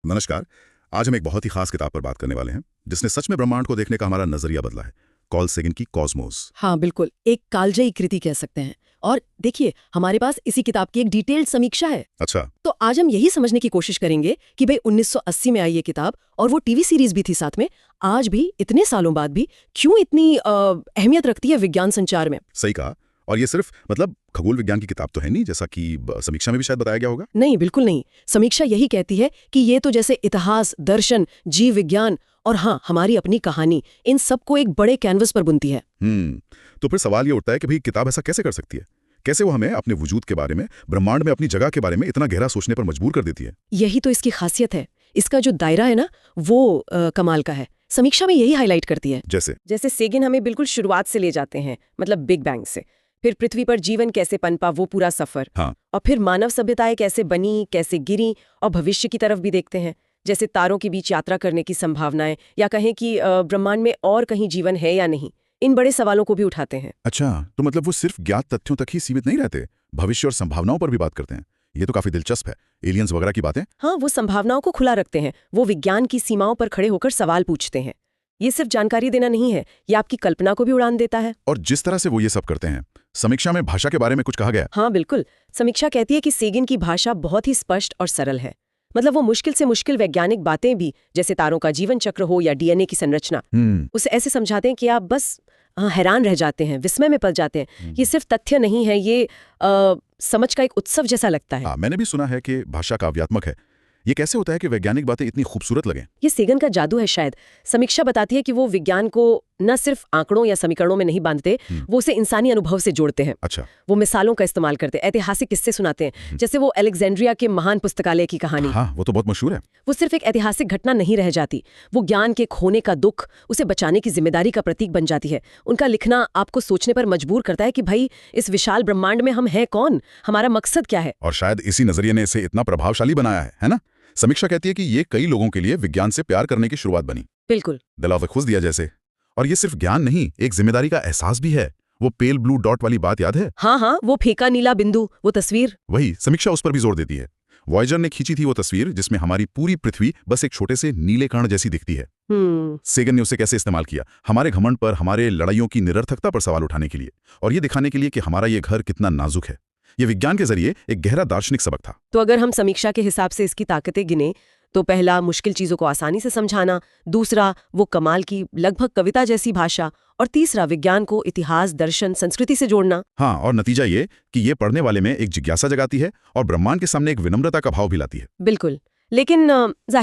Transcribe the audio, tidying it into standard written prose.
नमस्कार। आज हम एक बहुत ही खास किताब पर बात करने वाले हैं जिसने सच में ब्रह्मांड को देखने का हमारा नजरिया बदला है। कॉल सेगन की कॉस्मोस। हाँ बिल्कुल, एक कालजयी कृति कह सकते हैं। और देखिए, हमारे पास इसी किताब की एक डिटेल्ड समीक्षा है। अच्छा। तो आज हम यही समझने की कोशिश करेंगे कि भाई 1980 में आई ये किताब और वो टीवी सीरीज भी थी साथ में, आज भी इतने सालों बाद भी क्यों इतनी अहमियत रखती है विज्ञान संचार में। सही कहा। और ये सिर्फ खगोल विज्ञान की किताब तो है नहीं, जैसा कि समीक्षा में भी शायद बताया गया होगा। नहीं, बिल्कुल नहीं। समीक्षा यही कहती है कि ये तो जैसे इतिहास, दर्शन, जीव विज्ञान और हाँ, हमारी अपनी कहानी, इन सबको एक बड़े कैनवस पर बुनती है। तो फिर सवाल ये उठता है कि भाई किताब ऐसा कैसे कर सकती है? कैसे वो हमें अपने वजूद के बारे में, ब्रह्मांड में अपनी जगह के बारे में इतना गहरा सोचने पर मजबूर कर देती है? यही तो इसकी खासियत है। इसका जो दायरा है ना, वो कमाल का है। समीक्षा में यही हाईलाइट करती है। जैसे सेगन हमें बिल्कुल शुरुआत से ले जाते हैं, मतलब बिग बैंग से। फिर पृथ्वी पर जीवन कैसे पनपा, वो पूरा सफर। हाँ। और फिर मानव सभ्यताएं कैसे बनी, कैसे गिरी, और भविष्य की तरफ भी देखते हैं, जैसे तारों के बीच यात्रा करने की संभावनाएं, या कहें कि ब्रह्मांड में और कहीं जीवन है या नहीं। इन बड़े सवालों को भी उठाते हैं। अच्छा, तो वो सिर्फ ज्ञात तथ्यों तक ही सीमित नहीं रहते, भविष्य और संभावनाओं पर भी बात करते हैं। ये तो काफी दिलचस्प है। एलियंस वगैरह की बातें। हाँ, वो संभावनाओं को खुला रखते हैं। वो विज्ञान की सीमाओं पर खड़े होकर सवाल पूछते हैं। ये सिर्फ जानकारी देना नहीं है, ये आपकी कल्पना को भी उड़ान देता है। और जिस तरह से वो ये सब करते हैं, समीक्षा में भाषा के बारे में कुछ कहा गया? हाँ बिल्कुल। समीक्षा कहती है कि सेगन की भाषा बहुत ही स्पष्ट और सरल है। मतलब वो मुश्किल से मुश्किल वैज्ञानिक बातें भी, जैसे तारों का जीवन चक्र हो या डीएनए की संरचना, उसे ऐसे समझाते हैं कि आप बस हैरान रह जाते हैं, विस्मय में पड़ जाते हैं। ये सिर्फ तथ्य नहीं है, ये समझ का एक उत्सव जैसा लगता है। हाँ, मैंने भी सुना है कि भाषा काव्यात्मक है। ये कैसे होता है कि वैज्ञानिक बातें इतनी खूबसूरत लगें? ये सेगन का जादू है शायद। समीक्षा बताती है कि वो विज्ञान को न सिर्फ आंकड़ों या समीकरणों में नहीं बांधते, वो उसे इंसानी अनुभव से जोड़ते हैं। अच्छा। वो मिसालों का इस्तेमाल करते हैं, ऐतिहासिक किस्से सुनाते हैं, जैसे वो अलेक्जेंड्रिया के महान पुस्तकालय की कहानी। हाँ, वो तो बहुत मशहूर है। वो सिर्फ एक ऐतिहासिक घटना नहीं रह जाती, वो ज्ञान के खोने का दुख, उसे बचाने की जिम्मेदारी का प्रतीक बन जाती है। उनका लिखना आपको सोचने पर मजबूर करता है कि भाई, इस विशाल ब्रह्मांड में हम हैं कौन, हमारा मकसद क्या है। और शायद इसी नजरिए ने इसे इतना प्रभावशाली बनाया है ना? समीक्षा कहती है कि ये कई लोगों के लिए विज्ञान से प्यार करने की शुरुआत बनी। बिल्कुल, दिलाव खुश दिया जैसे। और ये सिर्फ ज्ञान नहीं, एक जिम्मेदारी का एहसास भी है। वो पेल ब्लू डॉट वाली बात याद है? हाँ, वो फेंका नीला बिंदु, वो तस्वीर। वही, समीक्षा उस पर भी जोर देती है। वॉयेजर ने खींची थी वो तस्वीर जिसमें हमारी पूरी पृथ्वी बस एक छोटे से नीले कण जैसी दिखती है। सेगन ने उसे कैसे इस्तेमाल किया हमारे घमंड पर, हमारे लड़ाइयों की निरर्थकता पर सवाल उठाने के लिए, और ये दिखाने के लिए कि हमारा ये घर कितना नाजुक है। ये विज्ञान के जरिए एक गहरा दार्शनिक सबक था। तो अगर हम समीक्षा के हिसाब से इसकी ताकतें गिने, तो पहला, मुश्किल चीजों को आसानी से समझाना। दूसरा, वो कमाल की लगभग कविता जैसी भाषा। और तीसरा, विज्ञान को इतिहास, दर्शन, संस्कृति से जोड़ना। हाँ, और नतीजा ये कि ये पढ़ने वाले में एक जिज्ञासा जगाती है और ब्रह्मांड के सामने एक विनम्रता का भाव भी लाती है। बिल्कुल। लेकिन